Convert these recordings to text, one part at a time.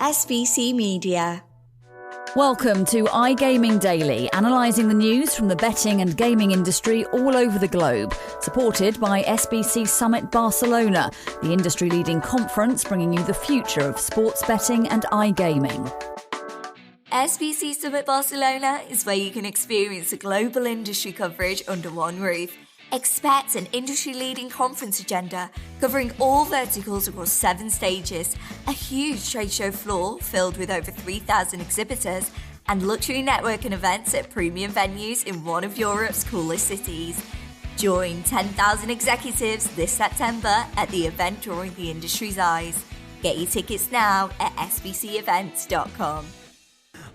SBC Media. Welcome to iGaming Daily, analysing the news from the betting and gaming industry all over the globe. Supported by SBC Summit Barcelona, the industry-leading conference bringing you the future of sports betting and iGaming. SBC Summit Barcelona is where you can experience the global industry coverage under one roof. Expect an industry-leading conference agenda covering all verticals across 7 stages, a huge trade show floor filled with over 3,000 exhibitors, and luxury networking events at premium venues in one of Europe's coolest cities. Join 10,000 executives this September at the event drawing the industry's eyes. Get your tickets now at sbcevents.com.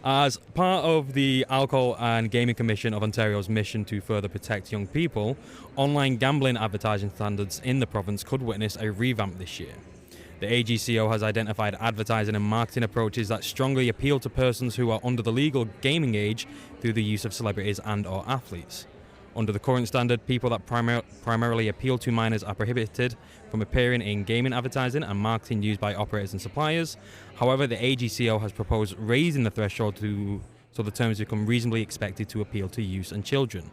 As part of the Alcohol and Gaming Commission of Ontario's mission to further protect young people, online gambling advertising standards in the province could witness a revamp this year. The AGCO has identified advertising and marketing approaches that strongly appeal to persons who are under the legal gaming age through the use of celebrities and/or athletes. Under the current standard, people that primarily appeal to minors are prohibited from appearing in gaming advertising and marketing used by operators and suppliers. However, the AGCO has proposed raising the threshold so the terms become reasonably expected to appeal to youth and children.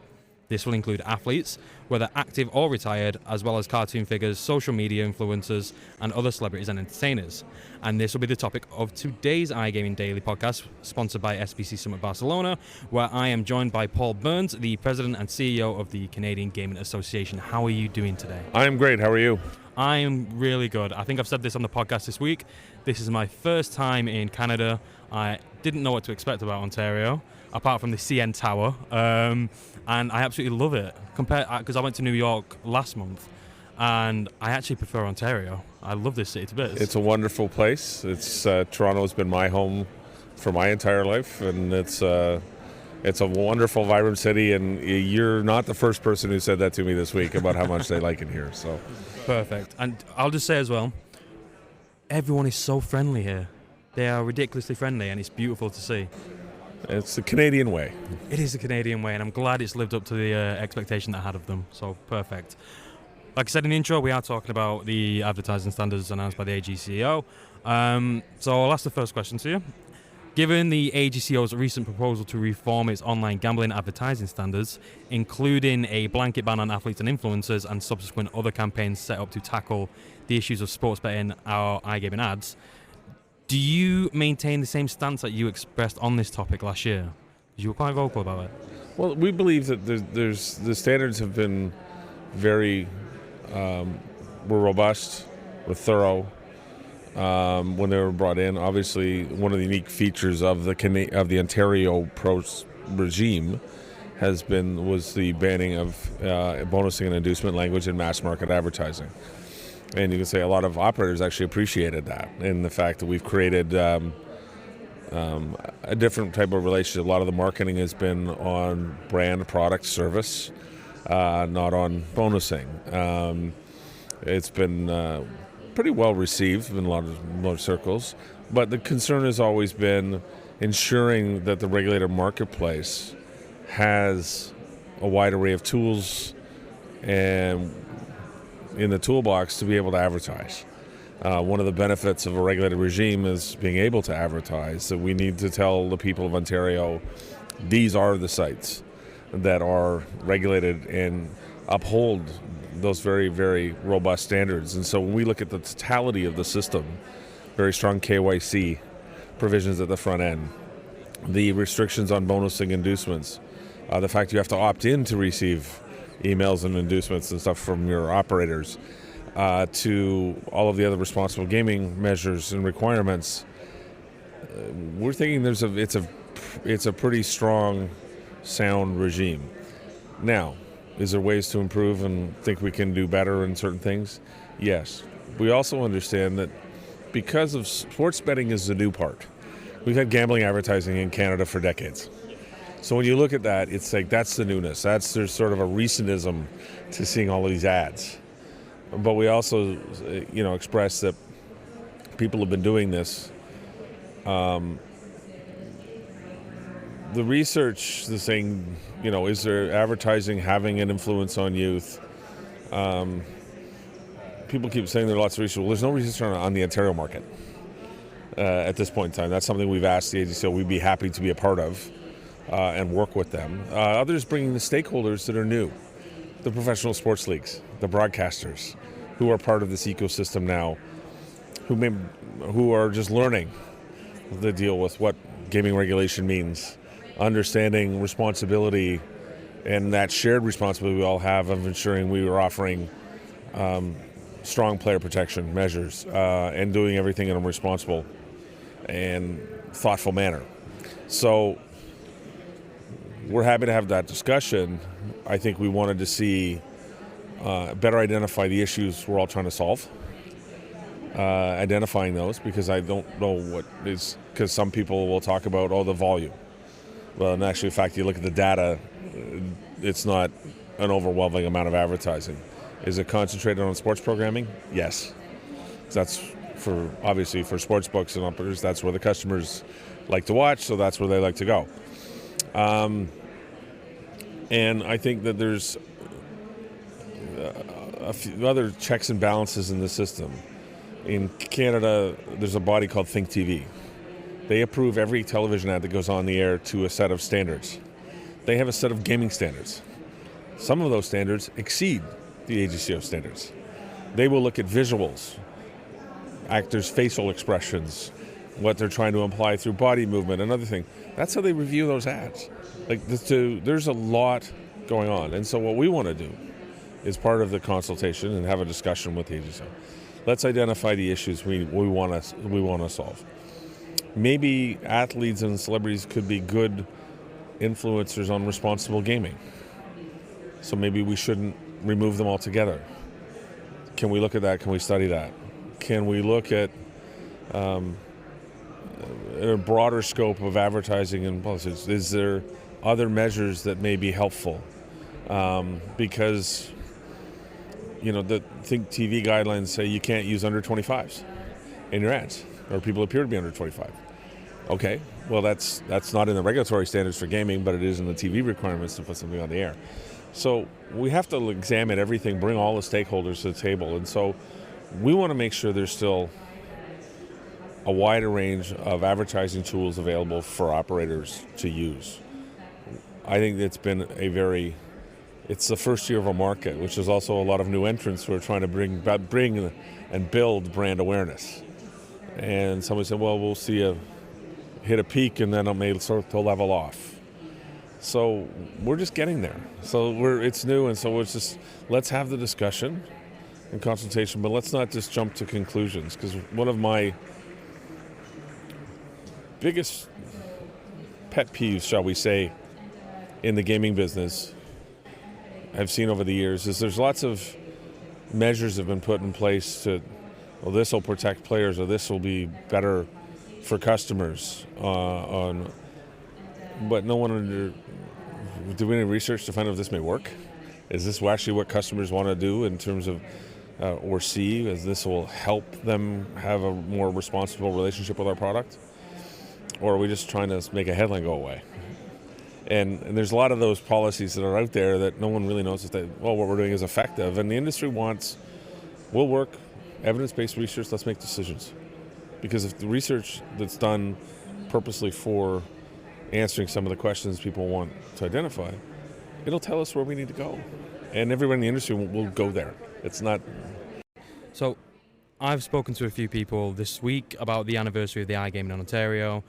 This will include athletes, whether active or retired, as well as cartoon figures, social media influencers, and other celebrities and entertainers. And this will be the topic of today's iGaming Daily podcast, sponsored by SBC Summit Barcelona, where I am joined by Paul Burns, the President and CEO of the Canadian Gaming Association. How are you doing today? I am great. How are you? I am really good. I think I've said this on the podcast this week. This is my first time in Canada. I didn't know what to expect about Ontario, apart from the CN Tower, and I absolutely love it. Because I went to New York last month, and I actually prefer Ontario. I love this city to bits. It's a wonderful place. It's Toronto's been my home for my entire life, and it's a wonderful, vibrant city. And you're not the first person who said that to me this week about how much they like it here. So perfect. And I'll just say as well, everyone is so friendly here. They are ridiculously friendly, and it's beautiful to see. It's the Canadian way. It is the Canadian way, and I'm glad it's lived up to the expectation that I had of them. So, perfect. Like I said in the intro, we are talking about the advertising standards announced by the AGCO. So I'll ask the first question to you. Given the AGCO's recent proposal to reform its online gambling advertising standards, including a blanket ban on athletes and influencers and subsequent other campaigns set up to tackle the issues of sports betting or iGaming ads, do you maintain the same stance that you expressed on this topic last year? You were quite vocal about it. Well, we believe that the standards have been very were robust, were thorough when they were brought in. Obviously, one of the unique features of the Ontario Pro regime was the banning of bonusing and inducement language in mass market advertising. And you can say a lot of operators actually appreciated that, and the fact that we've created a different type of relationship. A lot of the marketing has been on brand, product, service, not on bonusing. It's been pretty well received in a lot of circles, but the concern has always been ensuring that the regulated marketplace has a wide array of tools and in the toolbox to be able to advertise. One of the benefits of a regulated regime is being able to advertise. So we need to tell the people of Ontario, these are the sites that are regulated and uphold those very, very robust standards. And so when we look at the totality of the system, very strong KYC provisions at the front end, the restrictions on bonusing inducements, the fact you have to opt in to receive emails and inducements and stuff from your operators, to all of the other responsible gaming measures and requirements, we're thinking it's a pretty strong, sound regime. Now, is there ways to improve and think we can do better in certain things? Yes. We also understand that because of sports betting is the new part, we've had gambling advertising in Canada for decades. So when you look at that, it's like that's the newness. There's sort of a recentism to seeing all of these ads. But we also, express that people have been doing this. The research is saying, is there advertising having an influence on youth? People keep saying there are lots of research. Well, there's no research on the Ontario market. at this point in time. That's something we've asked the AGCO. We'd be happy to be a part of and work with them. Others bringing the stakeholders that are new, the professional sports leagues, the broadcasters, who are part of this ecosystem now, who are just learning the deal with what gaming regulation means, understanding responsibility, and that shared responsibility we all have of ensuring we are offering strong player protection measures and doing everything in a responsible and thoughtful manner. So we're happy to have that discussion. I think we wanted to see better identify the issues we're all trying to solve, identifying those, because I don't know what is, because some people will talk about, the volume. Well, in actual fact, you look at the data, it's not an overwhelming amount of advertising. Is it concentrated on sports programming? Yes. That's obviously for sports books and operators, that's where the customers like to watch, so that's where they like to go. And I think that there's a few other checks and balances in the system. In Canada, there's a body called Think TV. They approve every television ad that goes on the air to a set of standards. They have a set of gaming standards. Some of those standards exceed the AGCO standards. They will look at visuals, actors' facial expressions, what they're trying to imply through body movement, another thing. That's how they review those ads. There's a lot going on. And so what we want to do is part of the consultation and have a discussion with the AGCO. Let's identify the issues we want to solve. Maybe athletes and celebrities could be good influencers on responsible gaming. So maybe we shouldn't remove them altogether. Can we look at that? Can we study that? Can we look at a broader scope of advertising and policies? Is there other measures that may be helpful? Because the Think TV guidelines say you can't use under 25s in your ads, or people appear to be under 25. Okay, well that's not in the regulatory standards for gaming, but it is in the TV requirements to put something on the air. So we have to examine everything, bring all the stakeholders to the table, and so we want to make sure there's still a wider range of advertising tools available for operators to use. I think it's been it's the first year of a market, which is also a lot of new entrants who are trying to bring and build brand awareness. And somebody said, well, we'll see hit a peak and then it may start to level off. So we're just getting there. So it's new, and so let's have the discussion and consultation, but let's not just jump to conclusions, because one of my biggest pet peeves, shall we say, in the gaming business I've seen over the years is there's lots of measures have been put in place to, this will protect players, or this will be better for customers. But no one do any research to find out if this may work. Is this actually what customers want to do in terms of or see, as this will help them have a more responsible relationship with our product? Or are we just trying to make a headline go away? And there's a lot of those policies that are out there that no one really knows what we're doing is effective. And the industry will work, evidence-based research, let's make decisions. Because if the research that's done purposely for answering some of the questions people want to identify, it'll tell us where we need to go. And everyone in the industry will go there. It's not... So I've spoken to a few people this week about the anniversary of the iGaming in Ontario.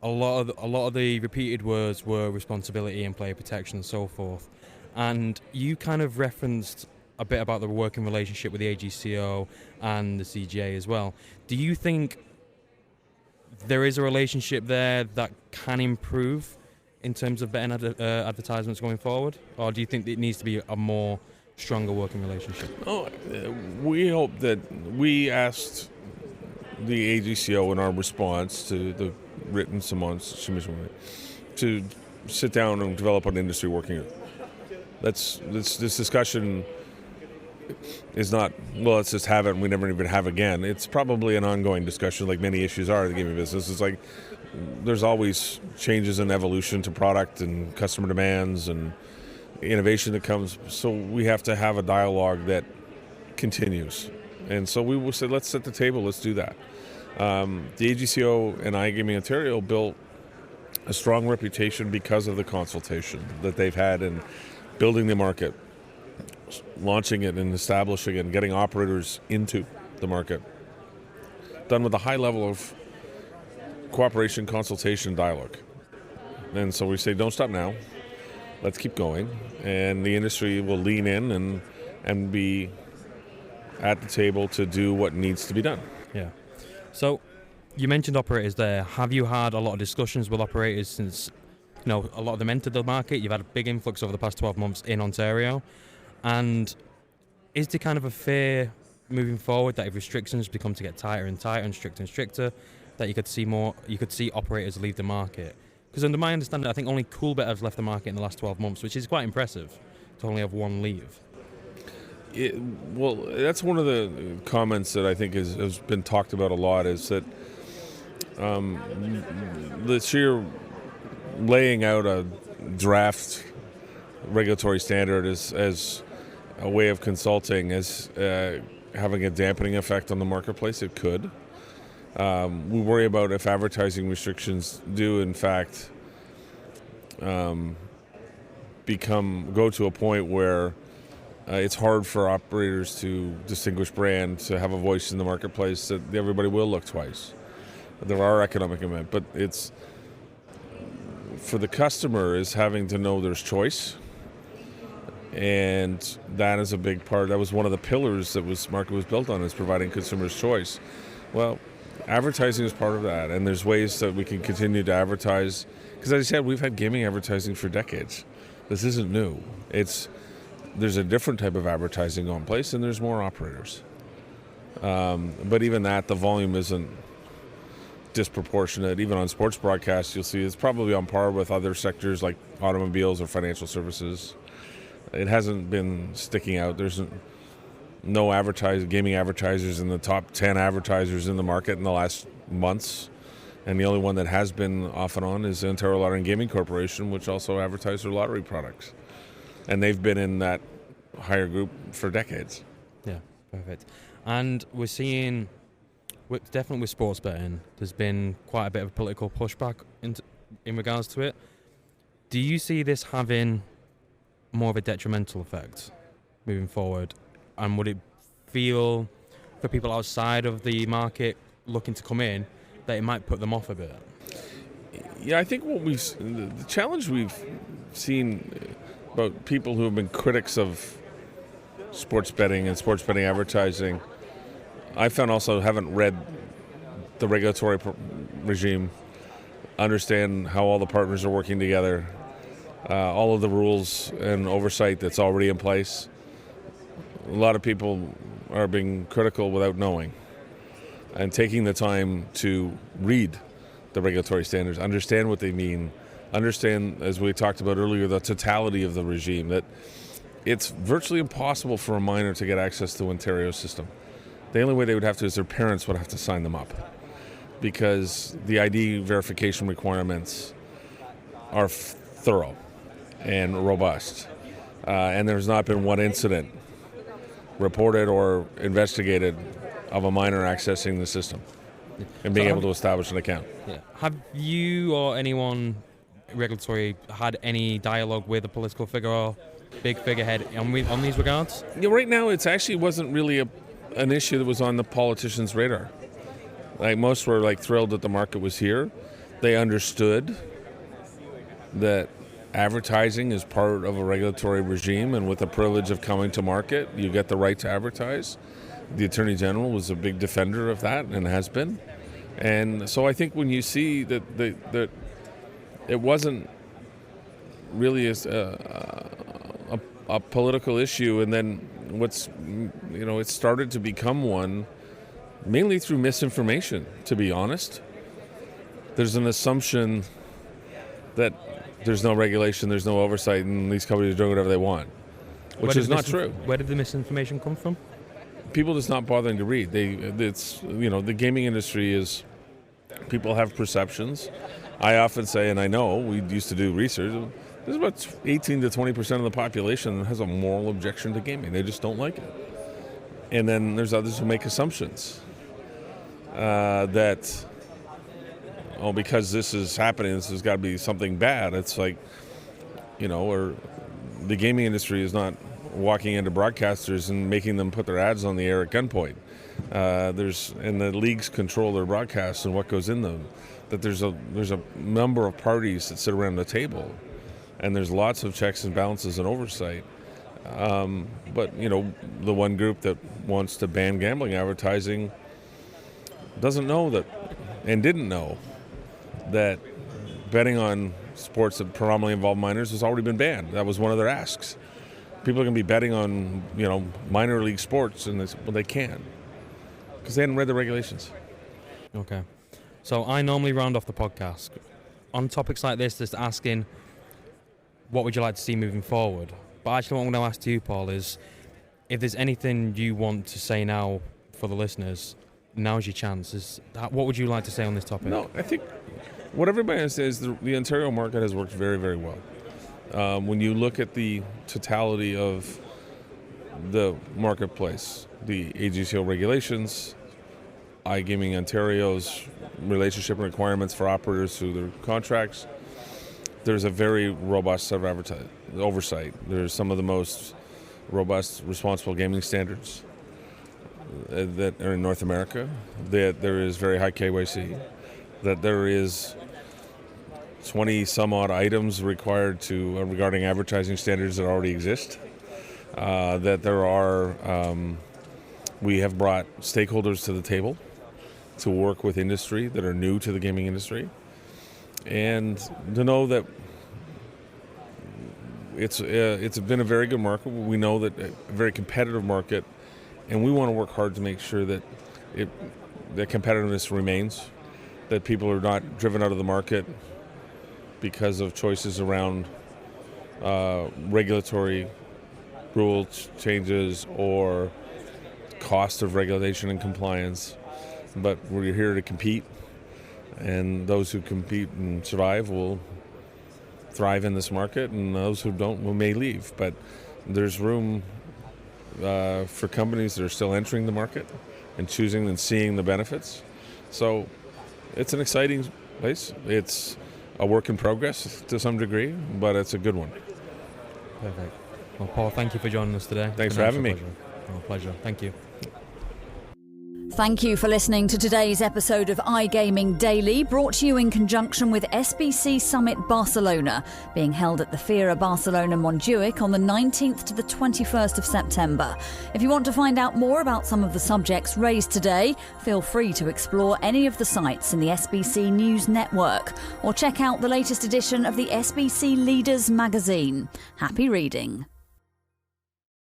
A lot of the repeated words were responsibility and player protection and so forth. And you kind of referenced a bit about the working relationship with the AGCO and the CGA as well. Do you think there is a relationship there that can improve in terms of betting advertisements going forward? Or do you think it needs to be a more stronger working relationship? We hope that we asked the AGCO in our response to the written submission to sit down and develop an industry working group. This discussion is not, let's just have it and we never even have again. It's probably an ongoing discussion, like many issues are in the gaming business. It's like there's always changes in evolution to product and customer demands and innovation that comes. So we have to have a dialogue that continues. And so we will say, let's set the table, let's do that. The AGCO and iGaming Ontario built a strong reputation because of the consultation that they've had in building the market, launching it and establishing it and getting operators into the market. Done with a high level of cooperation, consultation, dialogue. And so we say, don't stop now. Let's keep going. And the industry will lean in and be at the table to do what needs to be done. Yeah. So you mentioned operators there. Have you had a lot of discussions with operators since, a lot of them entered the market? You've had a big influx over the past 12 months in Ontario. And is there kind of a fear moving forward that if restrictions become to get tighter and tighter and stricter, that you could see operators leave the market? Because under my understanding, I think only Coolbet has left the market in the last 12 months, which is quite impressive to only have one leave. Well, that's one of the comments that I think has been talked about a lot, is that the sheer laying out a draft regulatory standard as a way of consulting is having a dampening effect on the marketplace. It could. We worry about if advertising restrictions do, in fact, go to a point where it's hard for operators to distinguish brand, to have a voice in the marketplace, that everybody will look twice. There are economic events, but it's for the customer is having to know there's choice, and that is a big part. That was one of the pillars that market was built on, is providing consumers choice. Well, advertising is part of that, and there's ways that we can continue to advertise. Because as I said, we've had gaming advertising for decades. This isn't new. There's a different type of advertising on place, and there's more operators. But even that, the volume isn't disproportionate. Even on sports broadcasts, you'll see it's probably on par with other sectors like automobiles or financial services. It hasn't been sticking out. There's no gaming advertisers in the top 10 advertisers in the market in the last months. And the only one that has been off and on is the Ontario Lottery and Gaming Corporation, which also advertises their lottery products. And they've been in that higher group for decades. Yeah, perfect. And we're seeing, definitely with sports betting, there's been quite a bit of political pushback in regards to it. Do you see this having more of a detrimental effect moving forward? And would it feel, for people outside of the market looking to come in, that it might put them off a bit? Yeah, I think the challenge we've seen about people who have been critics of sports betting and sports betting advertising, I found also haven't read the regulatory regime, understand how all the partners are working together, all of the rules and oversight that's already in place. A lot of people are being critical without knowing, and taking the time to read the regulatory standards, understand what they mean, understand, as we talked about earlier, the totality of the regime, that it's virtually impossible for a minor to get access to Ontario's system. The only way they would have to is their parents would have to sign them up, because the ID verification requirements are thorough and robust. And there's not been one incident reported or investigated of a minor accessing the system and being able to establish an account. Yeah. Have you or anyone regulatory had any dialogue with a political figure or big figurehead on these regards? Yeah, right now it actually wasn't really an issue that was on the politicians' radar. Like, most were thrilled that the market was here. They understood that advertising is part of a regulatory regime, and with the privilege of coming to market, you get the right to advertise. The Attorney General was a big defender of that and has been. And so I think when you see that it wasn't really a political issue, and then it started to become one mainly through misinformation, to be honest. There's an assumption that there's no regulation, there's no oversight, and these companies are doing whatever they want, which is not true. Where did the misinformation come from? People just not bothering to read. The gaming industry is, people have perceptions. I often say, and I know, we used to do research, there's about 18 to 20% of the population that has a moral objection to gaming. They just don't like it. And then there's others who make assumptions that, because this is happening, this has got to be something bad. It's like, or the gaming industry is not walking into broadcasters and making them put their ads on the air at gunpoint. And the leagues control their broadcasts and what goes in them. That there's a number of parties that sit around the table, and there's lots of checks and balances and oversight. But the one group that wants to ban gambling advertising doesn't know that, and didn't know that betting on sports that predominantly involve minors has already been banned. That was one of their asks. People are going to be betting on minor league sports, and they can, because they hadn't read the regulations. Okay. So I normally round off the podcast on topics like this, just asking, what would you like to see moving forward? But actually what I'm going to ask you, Paul, is if there's anything you want to say now for the listeners, now's your chance. What would you like to say on this topic? No, I think what everybody says, the Ontario market has worked very, very well. When you look at the totality of the marketplace, the AGCO regulations, iGaming Ontario's relationship and requirements for operators through their contracts, there's a very robust set of oversight. There's some of the most robust responsible gaming standards that are in North America, that there is very high KYC, that there is 20 some odd items required regarding advertising standards that already exist, that there are, we have brought stakeholders to the table to work with industry that are new to the gaming industry, and to know that it's been a very good market. We know that a very competitive market, and we want to work hard to make sure that the competitiveness remains, that people are not driven out of the market because of choices around regulatory rule changes or cost of regulation and compliance. But we're here to compete, and those who compete and survive will thrive in this market, and those who don't may leave. But there's room for companies that are still entering the market and choosing and seeing the benefits. So it's an exciting place. It's a work in progress to some degree, but it's a good one. Perfect. Well, Paul, thank you for joining us today. Thanks for having me. Pleasure. Thank you. Thank you for listening to today's episode of iGaming Daily, brought to you in conjunction with SBC Summit Barcelona, being held at the Fira Barcelona Montjuic on the 19th to the 21st of September. If you want to find out more about some of the subjects raised today, feel free to explore any of the sites in the SBC News Network, or check out the latest edition of the SBC Leaders magazine. Happy reading.